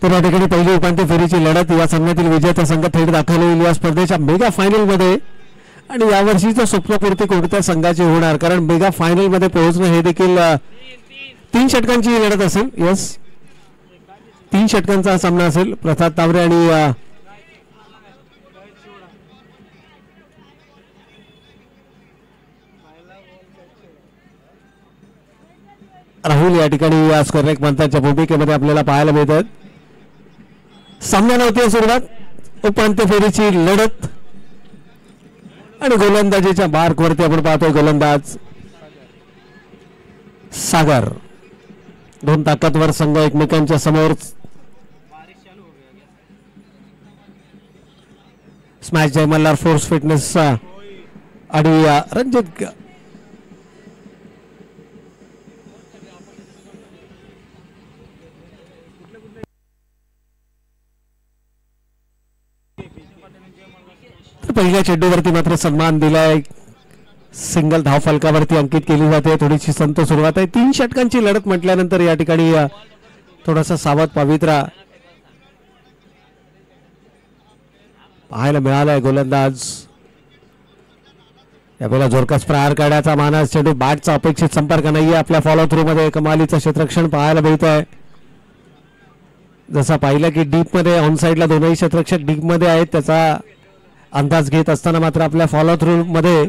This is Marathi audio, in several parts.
तर या ठिकाणी पहिली उपांत्य फेरीची लढत या सामन्यातील विजेता संघ थेट दाखल होईल या स्पर्धेच्या मेगा फायनल मध्ये. आणि यावर्षीचं स्वप्नपूर्ती कोणत्या संघाची होणार, कारण मेगा फायनल मध्ये पोहोचणं हे देखील 3 षटकांची लढत असेल. यस, 3 षटकांचा सामना असेल. प्रसाद तावरे आणि राहुल या ठिकाणी स्कोर एक मंत्र्यांच्या भूमिकेमध्ये आपल्याला पाहायला मिळतात. सामन्याला होती सुरुवात उपांत्य फेरीची लढत आणि गोलंदाजीच्या मार्कवरती आपण पाहतोय गोलंदाज सागर. 2 ताकदवर संघ एकमेकांच्या समोर. स्मॅश जय मल्हार फोर्स फिटनेस आणि रणजित पहिल्या चेंडूवरती मात्र सन्मान दिलाय. सिंगल धाव फलकावरती अंकित केली जाते. थोडीशी संत सुरुवात आहे. 3 षटकांची लढत म्हटल्यानंतर या ठिकाणी थोडासा सावध पवित्रा पाहायला मिळालाय. गोलंदाज यावेळेला जोरकस प्रहार काढण्याचा मानस. चेंडू बॅटचा अपेक्षित संपर्क नाहीये. आपल्या फॉलो थ्रू मध्ये कमालीचं क्षेत्ररक्षण पाहायला मिळत आहे. जसा पाहिलं की डीप मध्ये ऑन साइडला दोनही क्षेत्ररक्षक डीप मध्ये आहेत, त्याचा अंदाज घेत असताना मात्र आपल्या फॉलो थ्रू मध्ये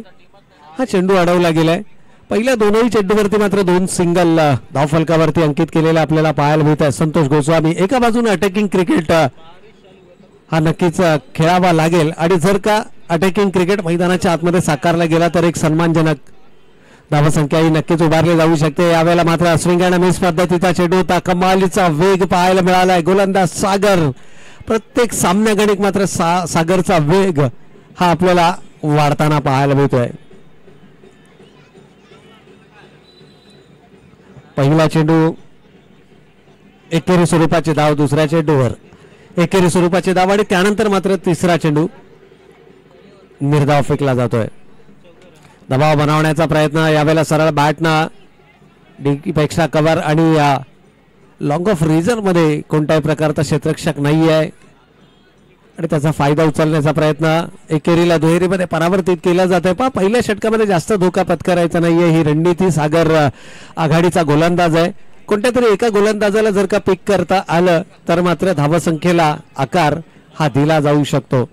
हा चेंडू अडवला गेलाय. पहिल्या दोनही चेंडूवरती मात्र 2 सिंगल धावफलकावरती अंकित केलेले आपल्याला पाहायला मिळत आहे. संतोष गोस्वामी एका बाजूने अटॅकिंग क्रिकेट हा नक्कीच खेळावा लागेल आणि जर का अटॅकिंग क्रिकेट मैदानाच्या आतमध्ये साकारला गेला तर एक सन्मानजनक धावसंख्याही नक्कीच उभारली जाऊ शकते. यावेळेला मात्र स्विंग अँड मिस पद्धतीचा चेंडू होता. कमालीचा वेग पाहायला मिळालाय. गोलंदाज सागर. प्रत्येक सामन्यागणिक मात्र सागरचा वेग हा आपल्याला वाढताना पाहायला मिळतोय. पहिला चेंडू एकेरी स्वरूपाचे धाव, दुसऱ्या चेंडूवर एकेरी स्वरूपाचे धाव आणि त्यानंतर मात्र तिसरा चेंडू निर्धाव फेकला जातोय. दबाव बनवण्याचा प्रयत्न यावेळेला सरळ बॅटना डीकीपेक्षा कव्हर आणि लॉंग ऑफ रिझर्व मध्ये कोणत्याही प्रकारचा क्षेत्ररक्षक नाही आहे आणि त्याचा फायदा उचलण्याचा प्रयत्न एकेरीला दुहेरीमध्ये परावर्तित केला जात आहे. पहिल्या षटकामध्ये जास्त धोका पत्करायचा नाहीये ही रणनीती. सागर आघाडीचा गोलंदाज आहे. कोणत्या तरी एका गोलंदाजाला जर का पिक करता आलं तर मात्र धावसंख्येला आकार हा दिला जाऊ शकतो.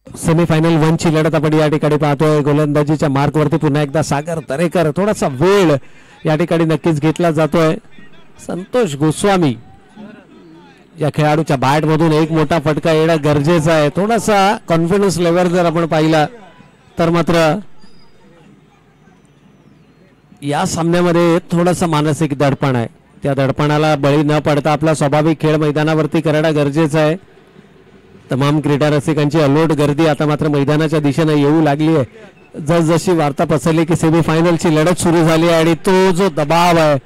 सेमीफायनल 1 ची लढत आपण या ठिकाणी पाहतोय. गोलंदाजीच्या मार्कवरती पुन्हा एकदा सागर दरेकर. थोडासा वेळ या ठिकाणी नक्कीच घेतला जातोय. संतोष गोस्वामी या खेळाडूच्या बॅट मधून एक मोठा फटका येणं गरजेचं आहे. थोडासा कॉन्फिडन्स लेवल जर आपण पाहिला तर मात्र या सामन्यामध्ये थोडासा मानसिक दडपण आहे. त्या दडपणाला बळी न पडता आपला स्वाभाविक खेळ मैदानावरती करणं गरजेचं आहे. तमाम क्रीडा रसिकांची अलोट गर्दी आता मात्र मैदानाच्या दिशेने येऊ लागली आहे. जसजशी वार्ता पसरली की सेमीफायनलची लढत सुरू झाली आहे आणि तो जो दबाव आहे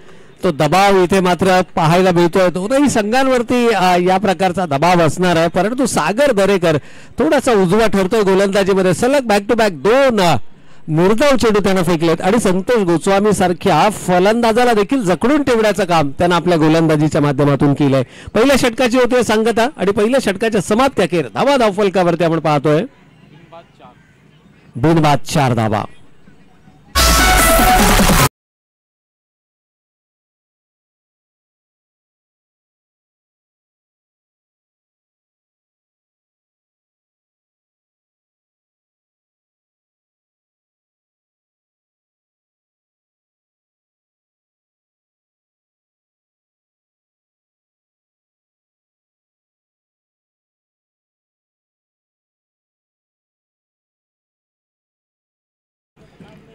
तो दबाव इथे मात्र पाहायला मिळतोय. दोनही संघांवरती या प्रकारचा दबाव असणार आहे. परंतु सागर दरेकर थोडासा उजवा ठरतोय गोलंदाजीमध्ये. सलग बॅक टू बॅक 2 निर्धाव चेंडू त्यानं फेकलेत आणि संतोष गोस्वामी सारख्या फलंदाजाला देखील जखडून ठेवण्याचं काम त्यानं आपल्या गोलंदाजीच्या माध्यमातून केलंय. पहिल्या षटकाची होते सांगता आणि पहिल्या षटकाच्या समाप्ती अखेर धावा धावफलकावरती आपण पाहतोय बिनबाद 4 धावा.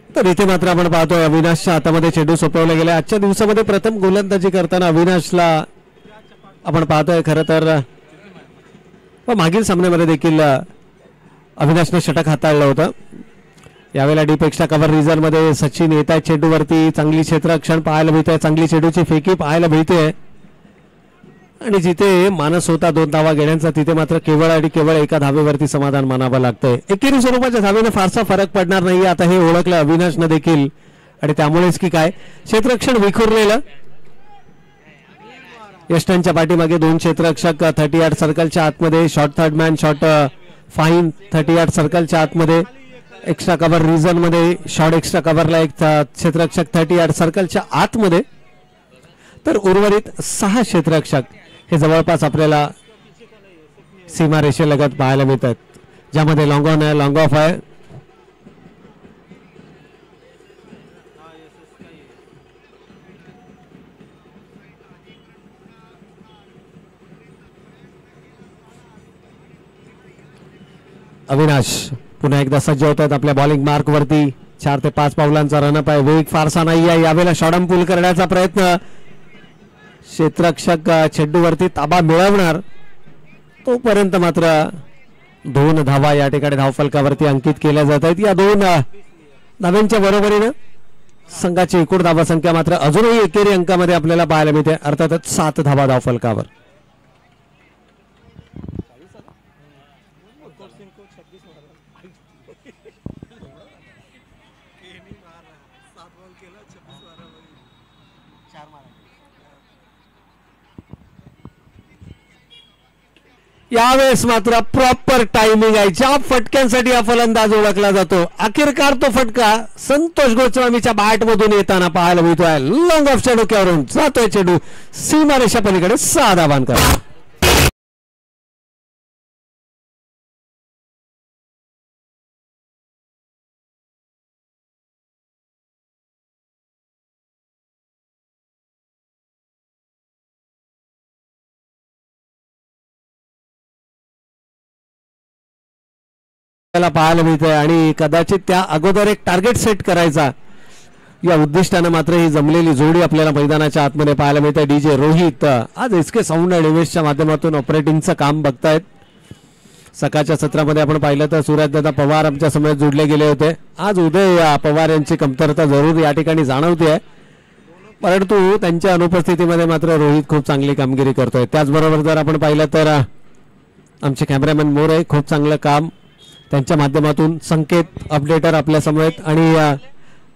तर इथे मात्र आपण पाहतोय अविनाशच्या हातामध्ये चेंडू सोपवला गेला. आजच्या दिवसामध्ये प्रथम गोलंदाजी करताना अविनाशला आपण पाहतोय. खरं तर मागील सामन्यामध्ये देखील अविनाशने षटक हाताळलं होतं. यावेळेला डीप एक्स्ट्रा कव्हर रिझन मध्ये सचिन येत आहे चेंडूवरती. चांगली क्षेत्ररक्षण पाहायला मिळते, चांगली चेंडूची फेकी पाहायला मिळते. आणि जिथे मानस होता 2 धावा घेण्याचा तिथे मात्र केवळ आणि केवळ एका धावेवरती समाधान मानावं लागतंय. एकेरी स्वरूपाच्या धावेने फारसा फरक पडणार नाही आता हे ओळखलं अविनाशनं देखील. आणि त्यामुळेच की काय क्षेत्ररक्षण विखुरलेलं. यष्टांच्या पाठीमागे 2 क्षेत्ररक्षक 38 सर्कलच्या आतमध्ये. Short third man short fine 38 सर्कलच्या आतमध्ये. एक्स्ट्रा कव्हर रिझन मध्ये शॉर्ट एक्स्ट्रा कव्हरला एक क्षेत्ररक्षक 38 सर्कलच्या आतमध्ये. तर उर्वरित 6 क्षेत्ररक्षक हे जवळपास आपल्याला सीमारेषेलगत पाहायला मिळतात, ज्यामध्ये लॉंग ऑन आहे, लॉंग ऑफ आहे. अविनाश पुन्हा एकदा सज्ज होत आहेत आपल्या बॉलिंग मार्क वरती. 4 ते 5 पावलांचा रनअप आहे. वेग फारसा नाही आहे. यावेळेला शॉर्टम पूल करण्याचा प्रयत्न. क्षेत्ररक्षक चेंडूवरती ताबा मिळवणार तोपर्यंत मात्र 2 धावा या ठिकाणी धावफलकावरती अंकित केल्या जात आहेत. या 2 धाव्यांच्या बरोबरीनं संघाची एकूण धावा संख्या मात्र अजूनही एकेरी अंकामध्ये आपल्याला पाहायला मिळते, अर्थातच 7 धावा धावफलकावर. यावेळेस मात्र प्रॉपर टायमिंग आहे. ज्या फटक्यांसाठी हा फलंदाज ओळखला जातो, अखेरकार तो फटका संतोष गोस्वामीच्या बॅट मधून येताना पाहायला मिळतोय. लॉंग ऑफच्या डोक्यावरून जातोय चेंडू सीमारेषा पलीकडे. 6 धावांकर. पाहायला मिळतंय आणि कदाचित त्या अगोदर एक टार्गेट सेट करायचा या उद्दिष्टानं मात्र ही जमलेली जोडी आपल्याला मैदानाच्या आतमध्ये पाहायला मिळते. डीजे रोहित आज एसके साऊंड अँड इव्हेंट्सच्या माध्यमातून ऑपरेटिंगचं काम बघतायत. सकाळच्या सत्रामध्ये आपण पाहिलं तर सूरजदादा पवार आमच्या समोर जोडले गेले होते. आज उदय पवार यांची कमतरता जरूर या ठिकाणी जाणवते, परंतु त्यांच्या अनुपस्थितीमध्ये मात्र रोहित खूप चांगली कामगिरी करतोय. त्याचबरोबर जर आपण पाहिलं तर आमचे कॅमेरामॅन मोरे खूप चांगलं काम त्यांच्या माध्यमातून. संकेत अपडेटर आपल्या समोर. आणि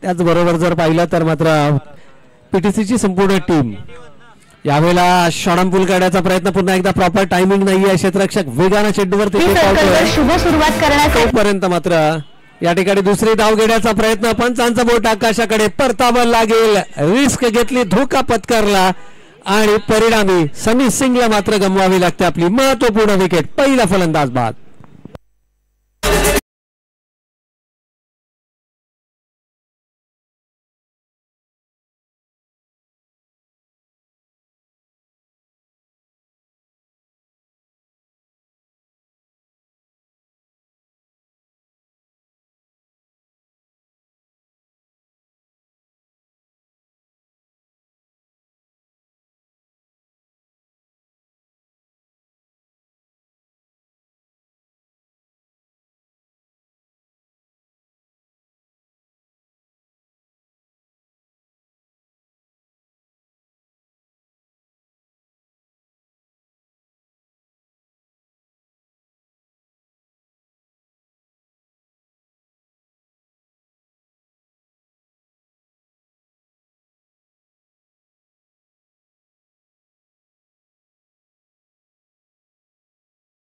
त्याचबरोबर जर पाहिलं तर मात्र पीटीसीची संपूर्ण टीम यावेळेला शॉर्टम पूल काढण्याचा प्रयत्न. पुन्हा एकदा प्रॉपर टायमिंग नाहीये. क्षेत्ररक्षक वेगानं चेंडूवरती शुभ सुरुवात करण्यासाठी तोपर्यंत मात्र या ठिकाणी दुसरी धाव घेण्याचा प्रयत्न. पंचांचा बोट आकाशाकडे. परतावं लागेल. रिस्क घेतली, धोका पत्करला आणि परिणामी सनी सिंगला मात्र गमवावी लागते आपली महत्वपूर्ण विकेट. पहिला फलंदाज बाद.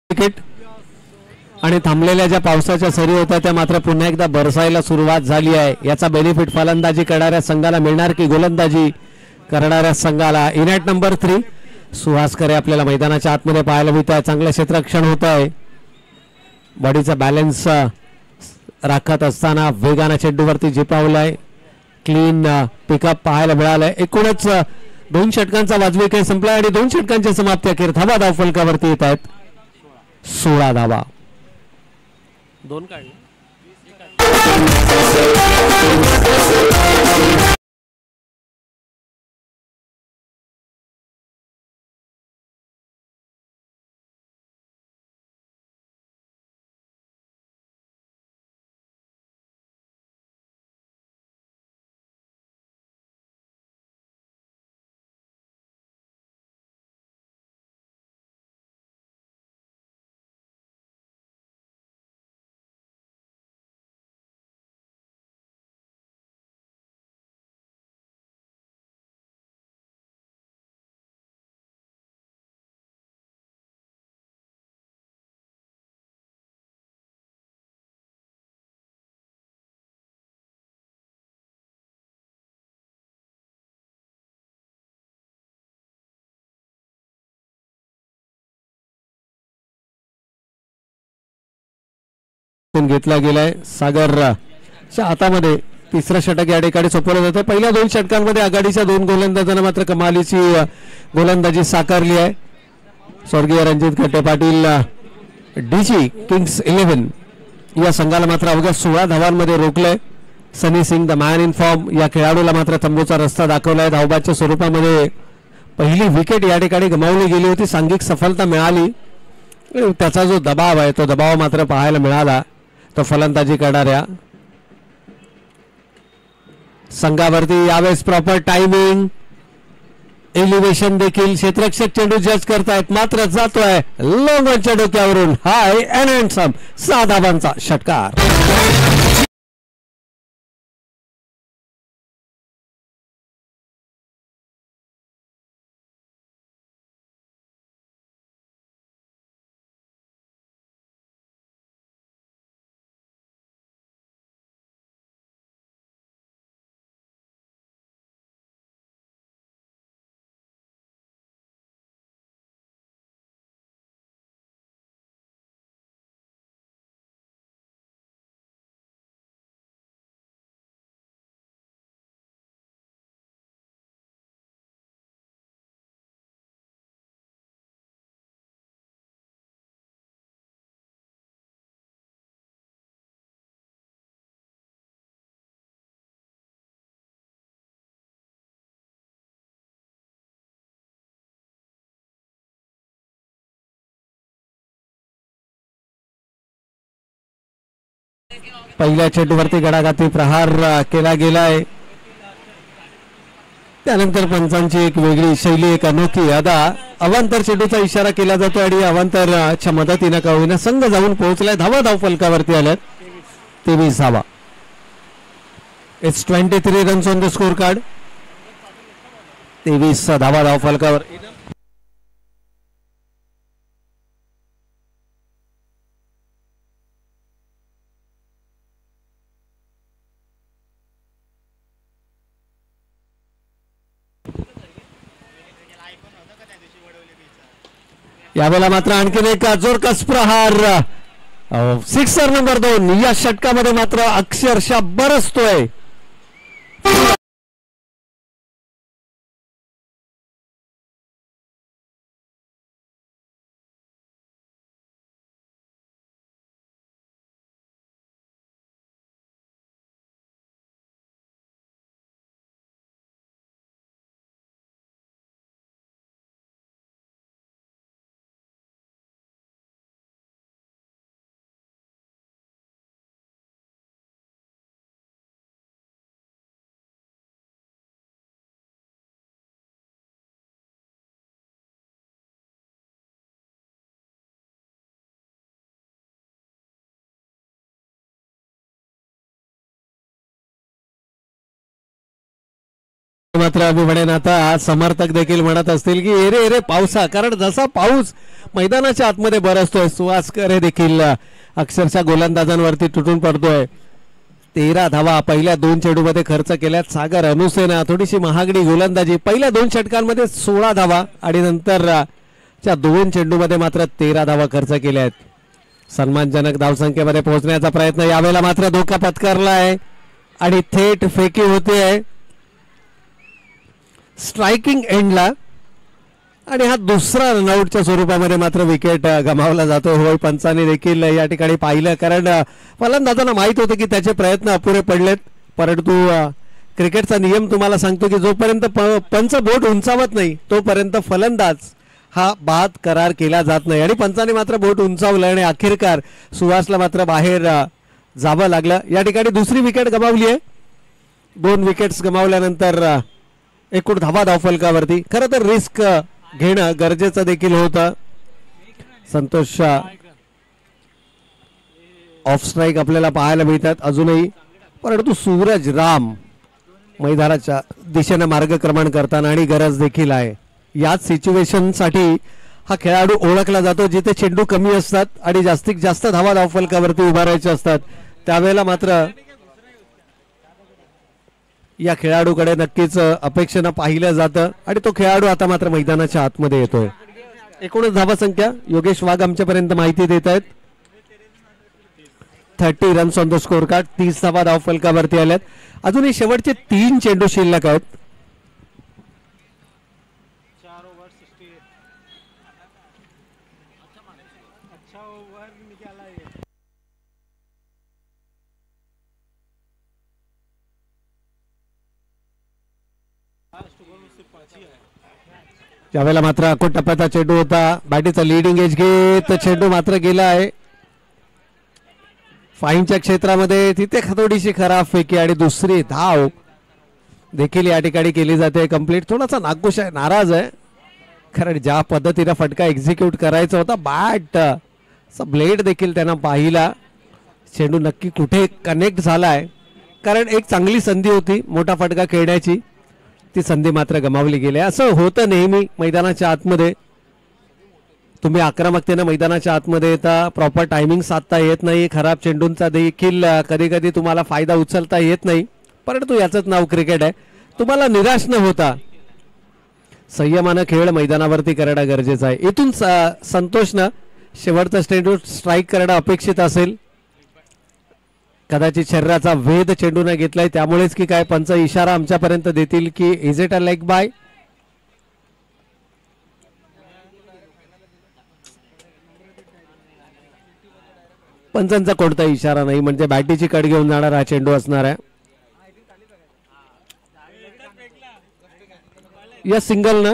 विकेट. आणि थांबलेल्या ज्या पावसाच्या सरी होत्या त्या मात्र पुन्हा एकदा बरसायला सुरुवात झाली आहे. याचा बेनिफिट फलंदाजी करणाऱ्या संघाला मिळणार की गोलंदाजी करणाऱ्या संघाला. इनॅट नंबर 3 सुहास करे आपल्याला मैदानाच्या आतमध्ये पाहायला मिळत आहे. चांगलं क्षेत्ररक्षण होत आहे. बॉडीचा बॅलन्स राखत असताना वेगानं चेंडूवरती झेपावलाय. क्लीन पिकअप पाहायला मिळालंय. एकूणच 2 षटकांचा वाजवी खेळ संपला आणि 2 षटकांच्या समाप्ती अखेर धावा धावफलकावरती येत आहेत. 16 धावा. 2 काढले. घेतला गेलाय. सागरच्या हातामध्ये तिसरं षटक या ठिकाणी सोपवलं जातं. पहिल्या 2 षटकांमध्ये आघाडीच्या 2 गोलंदाजांना मात्र कमालीची गोलंदाजी साकारली आहे. स्वर्गीय रणजित खट्टे पाटील डीजी किंग्स 11 या संघाला मात्र अवघ्या 16 धावांमध्ये रोखलंय. Sunny Singh the man in form या खेळाडूला मात्र तंबूचा रस्ता दाखवलाय. धावबाच्या स्वरूपामध्ये पहिली विकेट या ठिकाणी गमावली गेली होती. सांघिक सफलता मिळाली. त्याचा जो दबाव आहे तो दबाव मात्र पाहायला मिळाला. तो फलंदाजी करणाऱ्या संघावरती यावेळेस प्रॉपर टायमिंग एलिव्हेशन देखील क्षेत्ररक्षक चेंडू जज करतायत. मात्र जातोय लोंगनच्या डोक्यावरून. हाय अँड हँडसम 6 धावांचा षटकार. पहिल्या चेंडूवरती गडाघाती प्रहार केला गेलाय. त्यानंतर पंचांची एक वेगळी शैली, एक अनोखी अदा. अवांतर चेंडूचा इशारा केला जातो आणि अवांतरच्या मदतीनं का होईना संघ जाऊन पोहोचलाय. धाव फलकावरती आल्यात 23 धावा. It's 23 runs on the score card. 23 धावा धाव फलकावर. यावेळेला मात्र आणखीन एक जोरकस प्रहार. सिक्सर नंबर 2 या षटकामध्ये मात्र अक्षरशः बरसतोय. मात्र मी म्हणेन आता समर्थक देखील म्हणत असतील की एरे एरे पावसा, कारण जसा पाऊस मैदानाच्या आतमध्ये बरसतोय सुवासकर देखील अक्षरशः गोलंदाजांवरती तुटून पडतोय. 13 धावा पहिल्या 2 चेंडूमध्ये खर्च केल्यात. सागर अनुसेना थोडीशी महागडी गोलंदाजी. पहिल्या 2 षटकांमध्ये 16 धावा आणि नंतरच्या 2 चेंडूमध्ये मात्र 13 धावा खर्च केल्या आहेत. सन्मानजनक धावसंख्येमध्ये पोहोचण्याचा प्रयत्न. यावेळेला मात्र धोका पत्करला आहे आणि थेट फेकी होते स्ट्रायकिंग एंडला आणि हा दुसरा रनआउटच्या स्वरूपामध्ये मात्र विकेट गमावला जातो. होय, पंचांनी देखील या ठिकाणी पाहिलं, कारण फलंदाजांना माहित होतं की त्याचे प्रयत्न अपुरे पडलेत. परंतु क्रिकेटचा नियम तुम्हाला सांगतो की जोपर्यंत पंच बोट उंचावत नाही तोपर्यंत फलंदाज हा बाद करार केला जात नाही. आणि पंचांनी मात्र बोट उंचावलं आणि अखेरकार सुहासला मात्र बाहेर जावं लागलं. या ठिकाणी दुसरी विकेट गमावली आहे. 2 विकेट्स गमावल्यानंतर एकूण धावा धावफलकावरती. खरं तर रिस्क घेणं गरजेचं देखील होतं. संतोष ऑफ स्ट्राईक आपल्याला पाहायला मिळतात अजूनही, परंतु सूरज राम मैदानाच्या दिशेने मार्गक्रमण करताना आणि गरज देखील आहे. याच सिच्युएशनसाठी हा खेळाडू ओळखला जातो, जिथे चेंडू कमी असतात आणि जास्तीत जास्त धावा धावफलकावरती उभारायचे असतात. त्यावेळेला मात्र या खेळाडूकडे नक्कीच अपेक्षेनं पाहिलं जातं आणि तो खेळाडू आता मात्र मैदानाच्या आतमध्ये येतोय. एकूणच धावा संख्या योगेश वाघ आमच्यापर्यंत माहिती देत आहेत 30 runs on the score card. 30 धावा धाव फलकावरती आल्यात. अजूनही शेवटचे 3 चेंडू शिल्लक आहेत. त्यावेळेला मात्र अकोट टप्प्याचा चेंडू होता. बॅटीचा लीडिंग एज घेत चेंडू मात्र गेला आहे फाईनच्या क्षेत्रामध्ये. तिथे थोडीशी खराब फेकी आणि दुसरी धाव देखील या ठिकाणी केली जाते कंप्लीट. थोडासा नागुश आहे, नाराज आहे, कारण ज्या पद्धतीने फटका एक्झिक्यूट करायचा होता बॅट ब्लेड देखील त्यांना पाहिला. चेंडू नक्की कुठे कनेक्ट झालाय, कारण एक चांगली संधी होती मोठा फटका खेळण्याची, ती संधी मात्र गमावली गेली. असं होतं नेहमी मैदानाच्या आतमध्ये. तुम्ही आक्रमकतेनं मैदानाच्या आतमध्ये येता, प्रॉपर टायमिंग साधता येत नाही, खराब चेंडूंचा देखील कधी कधी तुम्हाला फायदा उचलता येत नाही. परंतु याचंच नाव क्रिकेट आहे. तुम्हाला निराश न होता संयमानं खेळ मैदानावरती करणं गरजेचं आहे. इथून संतोषनं शेवटचा चेंडू स्ट्राईक करणं अपेक्षित असेल. कदाचित शरीराचा वेध चेंडूने घेतलाय, त्यामुळेच की काय पंच इशारा आमच्यापर्यंत देतील की is it a leg bye. पंचांचा कोणता इशारा नाही, म्हणजे बॅटीची कड घेऊन जाणार हा चेंडू असणार आहे. या सिंगल न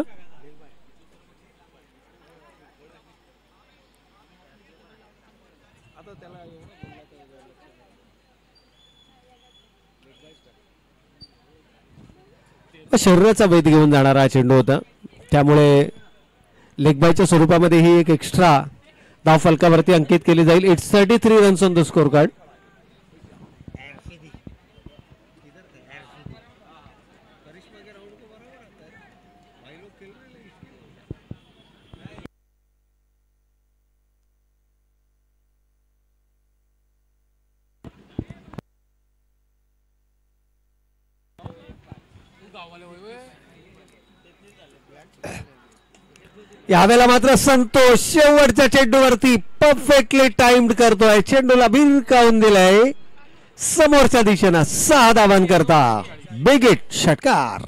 शरीराचा वेध घेऊन जाणारा हा चेंडू होता, त्यामुळे लेगबायच्या स्वरूपामध्ये ही एक एक्स्ट्रा धाव फलकावरती अंकित केली जाईल. It's 33 runs on the score card. यावेळेला मात्र संतोष शेवटच्या चेंडूवरती परफेक्टली टाइम्ड करतोय, चेंडूला भिरकावून दिलाय समोरच्या दिशेनं 6 धावांकरता. बिग हिट षटकार.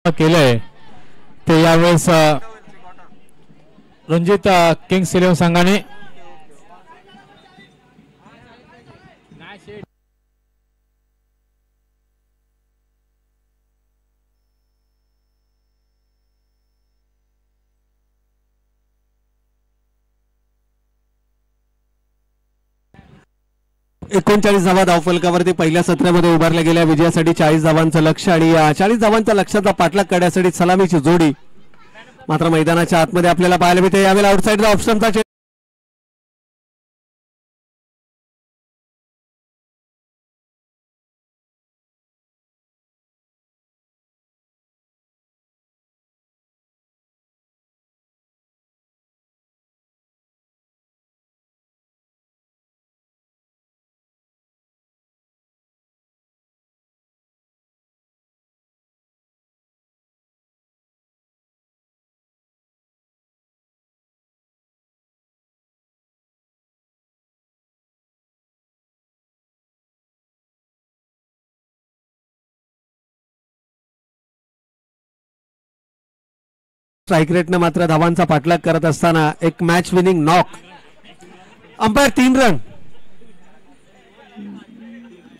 केलंय ते यावेळेस रणजित किंग्स 11 संघाने एकोणचाळीस धावा धावफलकावरती पहिल्या सत्रामध्ये उभारल्या गेल्या विजयासाठी 40 धावांचं लक्ष्य आणि या 40 धावांच्या लक्ष्याचा पाठलाग करण्यासाठी सलामीची जोडी मात्र मैदानाच्या आतमध्ये आपल्याला पाहायला मिळते. यावेळेला आउटसाइड ऑप्शनचा स्ट्राईक रेटनं मात्र धावांचा पाठलाग करत असताना एक match winning knock. Umpire 3 run.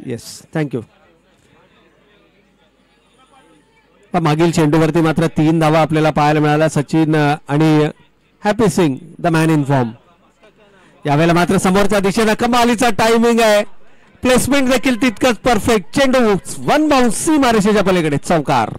Yes, thank you. मागील चेंडूवरती मात्र 3 धावा आपल्याला पाहायला मिळाल्या. सचिन आणि happy Singh the man in form. यावेळेला मात्र समोरच्या दिशेनं कमालीचा टायमिंग आहे. प्लेसमेंट देखील तितकंच परफेक्ट. चेंडू 1 बाउन्स सीमारेषेच्या पलीकडे चौकार.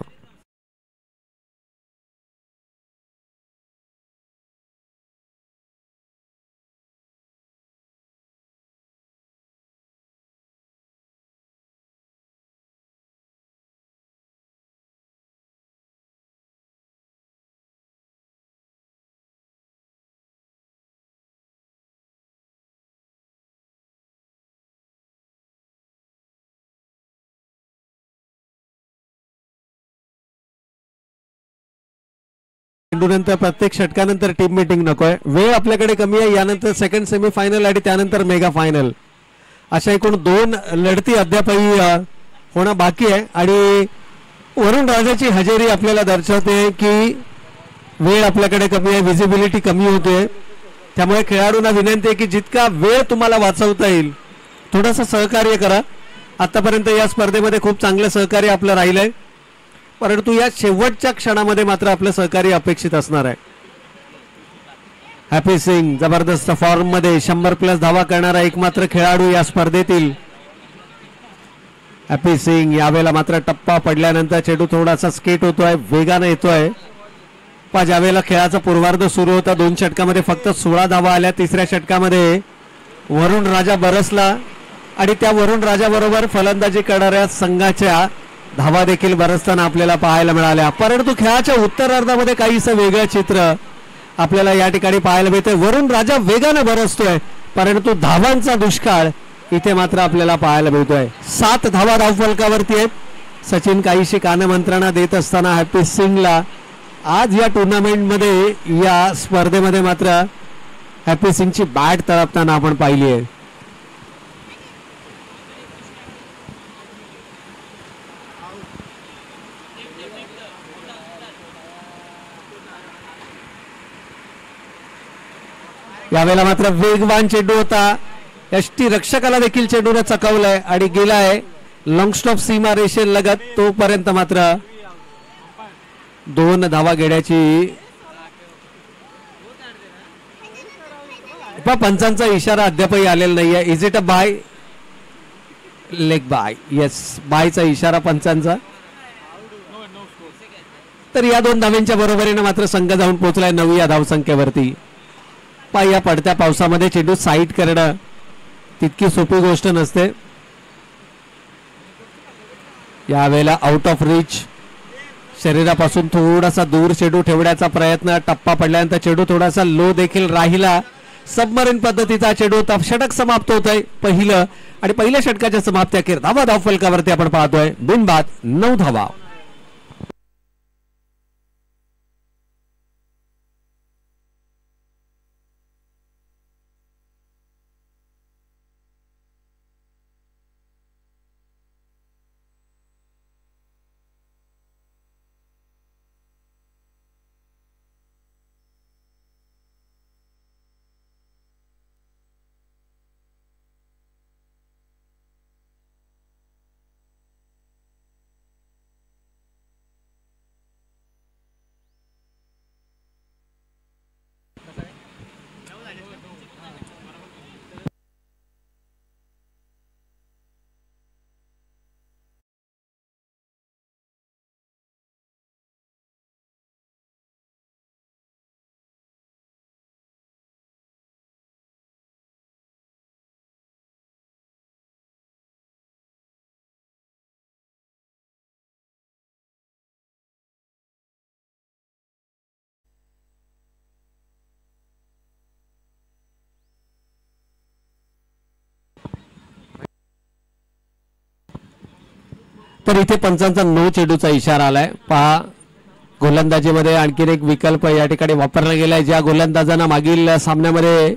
चेंडूनंतर प्रत्येक षटकानंतर टीम मीटिंग नकोय. वेळ आपल्याकडे कमी आहे. यानंतर सेकंड सेमीफायनल आणि त्यानंतर मेगा फायनल अशा एकूण 2 लढती अद्यापही होणं बाकी आहे आणि वरुण राजाची हजेरी आपल्याला दर्शवते की वेळ आपल्याकडे कमी आहे, विजिबिलिटी कमी होते. त्यामुळे खेळाडूंना विनंती आहे की जितका वेळ तुम्हाला वाचवता येईल थोडंसं सहकार्य करा. आतापर्यंत या स्पर्धेमध्ये खूप चांगलं सहकार्य आपलं राहिलंय, परंतु या शेवटच्या क्षणामध्ये मात्र आपलं सहकार्य अपेक्षित असणार आहे. हॅपी सिंग जबरदस्त फॉर्म मध्ये 100+ धावा करणारा एकमात्र खेळाडू या स्पर्धेतील हॅपी सिंग. यावेळेला मात्र टप्पा पडल्यानंतर चेंडू थोडासा स्केट होतोय, वेगाने येतोय. ज्यावेळेला खेळाचा पूर्वार्ध सुरू होता 2 षटकामध्ये फक्त 16 धावा आल्या. तिसऱ्या षटकामध्ये वरुण राजा बरसला आणि त्या वरुण राजा बरोबर फलंदाजी करणाऱ्या संघाच्या धावा देखील बरसताना आपल्याला पाहायला मिळाल्या. परंतु खेळाच्या उत्तरार्धामध्ये काहीसं वेगळं चित्र आपल्याला या ठिकाणी पाहायला मिळते. वरुण राजा वेगाने बरसतोय परंतु धावांचा दुष्काळ इथे मात्र आपल्याला पाहायला मिळतोय. 7 धावा धावफलकावरती आहेत. सचिन काहीशी कानमंत्रणा देत असताना हॅपी सिंगला आज या टुर्नामेंटमध्ये या स्पर्धेमध्ये मात्र हॅपी सिंगची बॅट तळपताना आपण पाहिली आहे. यावेळेला मात्र वेगवान चेंडू होता. यष्टी रक्षकाला देखील चेंडूने चकवलंय आणि गेलाय लॉंग स्टॉप सीमा रेषेलगत. तोपर्यंत मात्र 2 धावा घेण्याची पंचांचा इशारा अद्यापही आलेला नाहीये. Is it a bye? Leg bye. Yes, बायचा इशारा पंचांचा. तर या 2 धाव्यांच्या बरोबरीने मात्र संघ जाऊन पोहोचलाय 9 या धावसंख्येवरती. या पडत्या पावसामध्ये चेंडू साईड करणं तितकी सोपी गोष्ट नसते. यावेळेला आउट ऑफ रिच, शरीरापासून थोडासा दूर चेंडू ठेवण्याचा प्रयत्न. टप्पा पडल्यानंतर चेंडू थोडासा लो देखील राहिला. सबमरीन पद्धतीचा चेंडू. षटक समाप्त होत आहे पहिलं आणि पहिल्या षटकाच्या समाप्ती अखेर धावा धावफलकावरती आपण पाहतोय. बिनबाद 9 धावा. तर इथे पंचांचा नो चेंडूचा इशारा आलाय. पहा गोलंदाजीमध्ये आणखीन एक विकल्प या ठिकाणी वापरला गेलाय. ज्या गोलंदाजांना मागील सामन्यामध्ये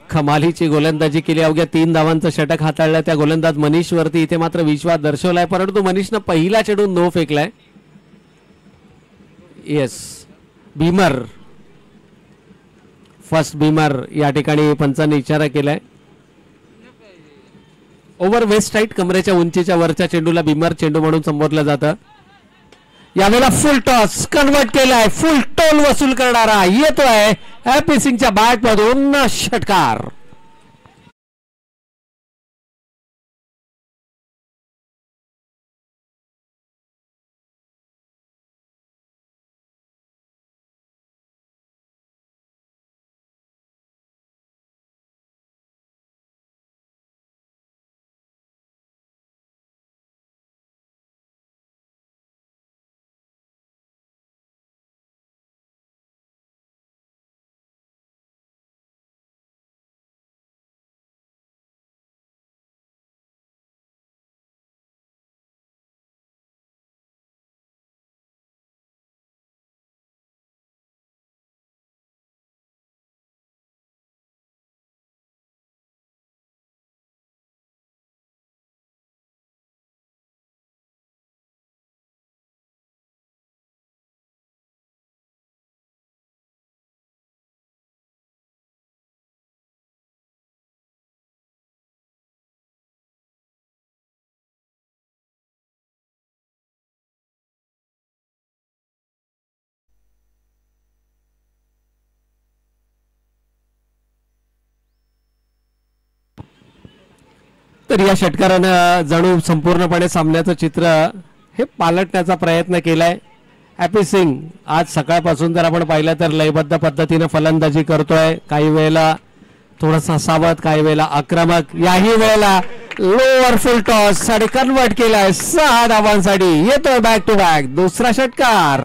कमालीची गोलंदाजी केली, अवघ्या 3 धावांचं षटक हाताळलं, त्या गोलंदाज मनीष वरती इथे मात्र विश्वास दर्शवलाय. परंतु मनीषनं पहिला चेंडू no फेकलाय. Yes, Bhimar, first Bhimar या ठिकाणी पंचांनी इशारा केलाय. ओव्हर वेस्ट राईट, कमरेच्या उंचीच्या वरच्या चेंडूला भीमर चेंडू म्हणून संबोधलं जातं. यावेळेला फुल टॉस कन्वर्ट केलाय, फुल टोल वसूल करणारा येतोय हॅपी सिंगच्या बॅट मधून षटकार. तर या षटकारानं जणू संपूर्णपणे सामन्याचं चित्र हे पालटण्याचा प्रयत्न केलाय. हॅपी सिंग आज सकाळपासून जर आपण पाहिलं तर लयबद्ध पद्धतीने फलंदाजी करतोय. काही वेळेला थोडासा सावध, काही वेळेला आक्रमक. याही वेळेला लोअर फुल टॉस आणि कन्वर्ट केलाय 6 धावांसाठी. येतोय बॅक टू बॅक दुसरा षटकार.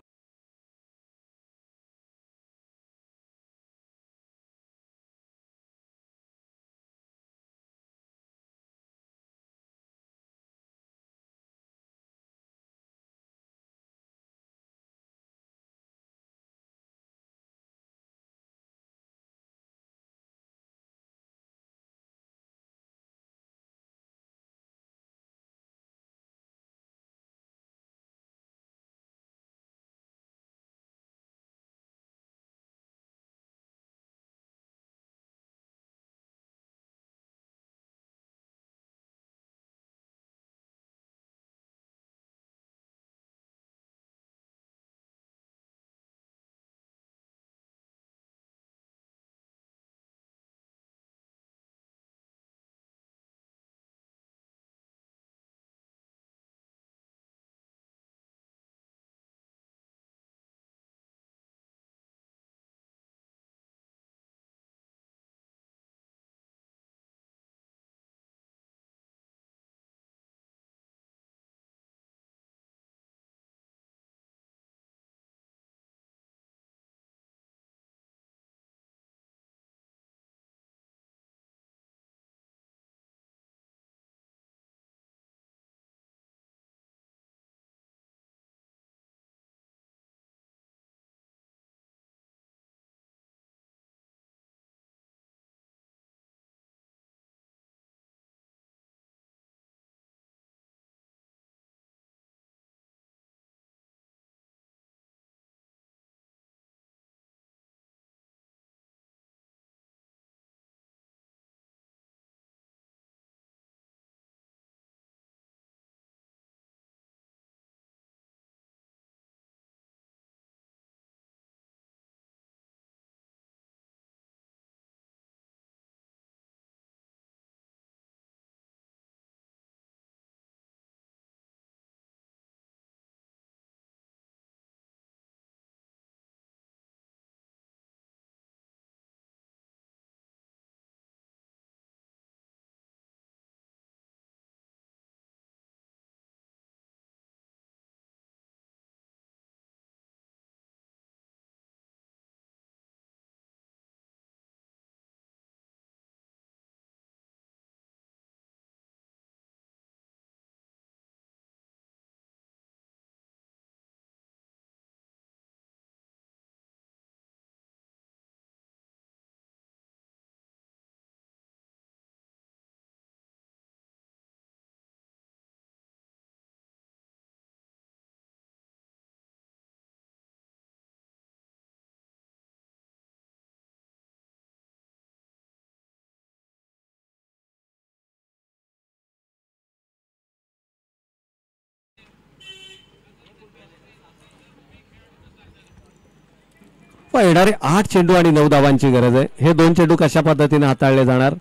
येणारे 8 चेंडू आणि 9 धावांची गरज आहे. हे 2 चेंडू कशा पद्धतीने हाताळले जाणार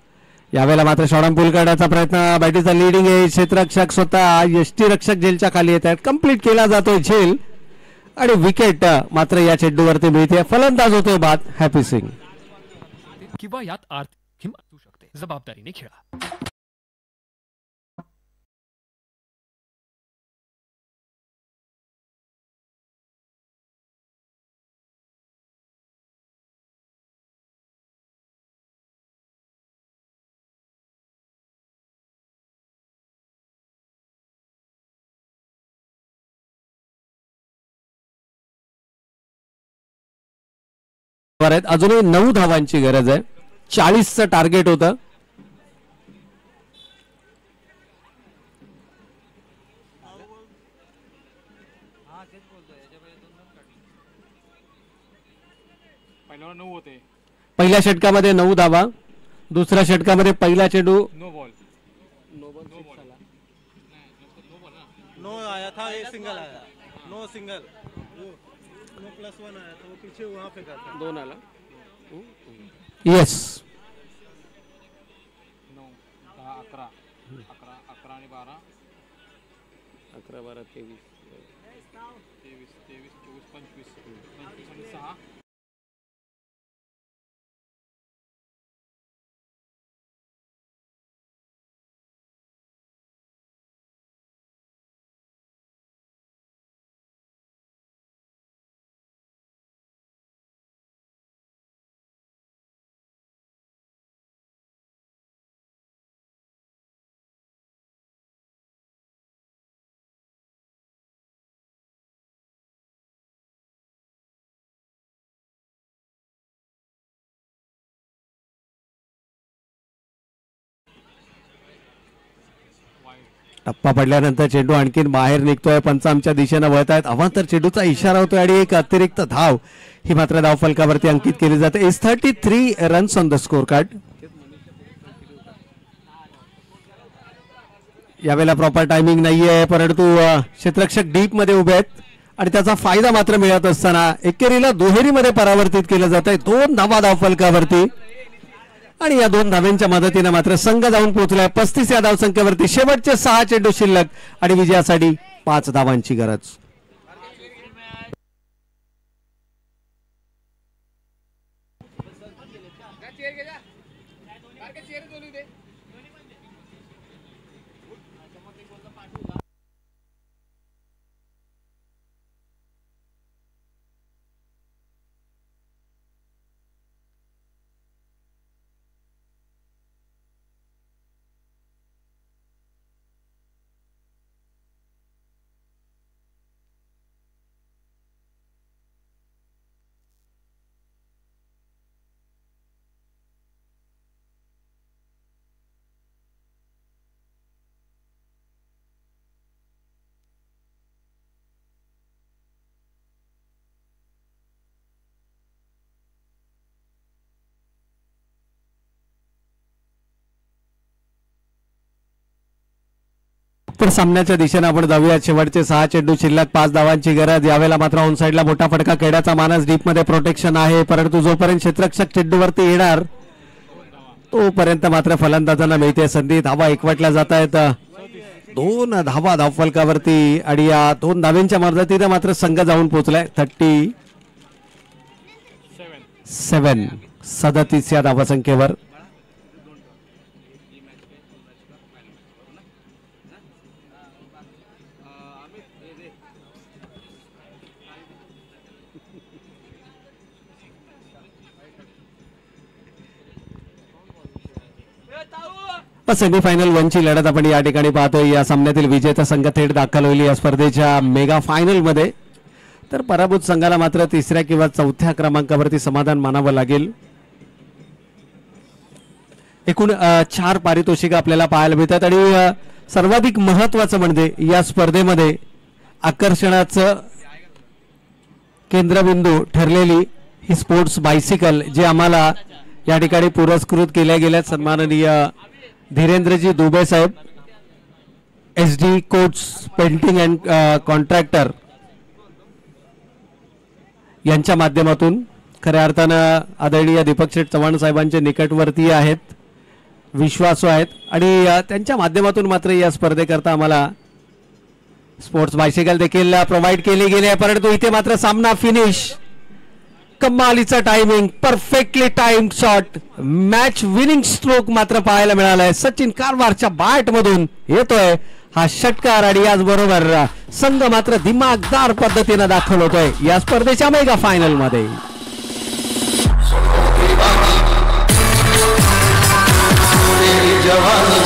यावेळेला मात्र शॉर्टआर्म पूल करण्याचा प्रयत्न. बॅटीचा लिडिंग आहे. क्षेत्ररक्षक स्वतः यष्टीरक्षक झेलच्या खाली येत आहेत. कंप्लीट केला जातोय झेल आणि विकेट मात्र या चेंडूवरती मिळते. फलंदाज होतोय बाद हॅपी सिंग. किंवा यात आर्थिक हिंमत असू शकते. जबाबदारीने खेळा. अजूनही 9 धावांची गरज आहे. 40चं टार्गेट होतं. पहिल्या षटकामध्ये 9 धावा. दुसऱ्या षटकामध्ये पहिला चेंडू नो आया था, एक सिंगल आया. नो सिंगल, नो +1 आया था, वो पीछे वहां पे था. 2 आला. येस 9 10 11 11 11 आणि 12 11 12 23 23 23 24 25 25 आणि 6. टप्पा पडल्यानंतर चेंडू आणखीन बाहेर निघतोय. पंच आमच्या दिशेनं वळत आहेत. अवांतर चेंडूचा इशारा होतोय आणि एक अतिरिक्त धाव ही मात्र धाव फलकावरती अंकित केली जाते. Is 33 runs on the score card. यावेळेला प्रॉपर टायमिंग नाहीये परंतु क्षेत्ररक्षक डीप मध्ये उभे आहेत आणि त्याचा फायदा मात्र मिळत असताना एकेरीला दुहेरीमध्ये परावर्तित केलं जात आहे. 2 धावा धाव फलकावरती आणि या 2 धाव्यांच्या मदतीने मात्र संघ जाऊन पोहोचलाय 35 या धावसंख्येवरती. शेवटचे 6 चेंडू शिल्लक आणि विजयासाठी 5 धावांची गरज. सामन्याच्या दिशेने आपण जाऊया. शेवटचे 6 चेंडू शिल्लक 5 धावांची गरज. यावेळेला मात्र ऑन साइडला मोठा फटका खेळाचा मानस. डीप मध्ये प्रोटेक्शन आहे परंतु जोपर्यंत क्षेत्ररक्षक चेंडूवरती येणार तोपर्यंत मात्र फलंदाजांना मिळते संधी. धावा एकवटल्या जात आहेत. 2 धावा धावफलकावरती आणि या 2 धाव्यांच्या मदतीने मात्र संघ जाऊन पोहोचलाय 37 या धावसंख्येवर. सेमीफायनल 1 ची लढत आपण या ठिकाणी पाहतोय. या सामन्यातील विजेता संघ थेट दाखल होईल या स्पर्धेच्या मेगा फायनल मध्ये. तर पराभूत संघाला मात्र 3ऱ्या किंवा 4थ्या क्रमांकावरती समाधान मानावं लागेल. एकूण 4 पारितोषिक आपल्याला पाहायला मिळतात आणि सर्वाधिक महत्वाचं म्हणजे या स्पर्धेमध्ये आकर्षणाचं केंद्रबिंदू ठरलेली ही स्पोर्ट्स बायसिकल जे आम्हाला या ठिकाणी पुरस्कृत केल्या गेल्या सन्माननीय धीरेंद्रजी दुबे साहेब SD quotes painting and contractor यांच्या माध्यमातून खऱ्या अर्थानं आदरणीय दीपक शेठ चव्हाण साहेबांचे निकटवर्तीय आहेत, विश्वासू आहेत आणि त्यांच्या माध्यमातून मात्र या स्पर्धेकरता आम्हाला स्पोर्ट्स बायसिकल देखील प्रोव्हाइड केली गेली आहे. परंतु इथे मात्र सामना फिनिश, कमालीचा timing, perfectly time shot, match winning stroke मात्र पाहायला मिळालाय. सचिन कारवारच्या बॅट मधून येतोय हा षटकार आणि याचबरोबर संघ मात्र दिमागदार पद्धतीने दाखल होतोय या स्पर्धेच्या मेगा फायनल मध्ये. जवानी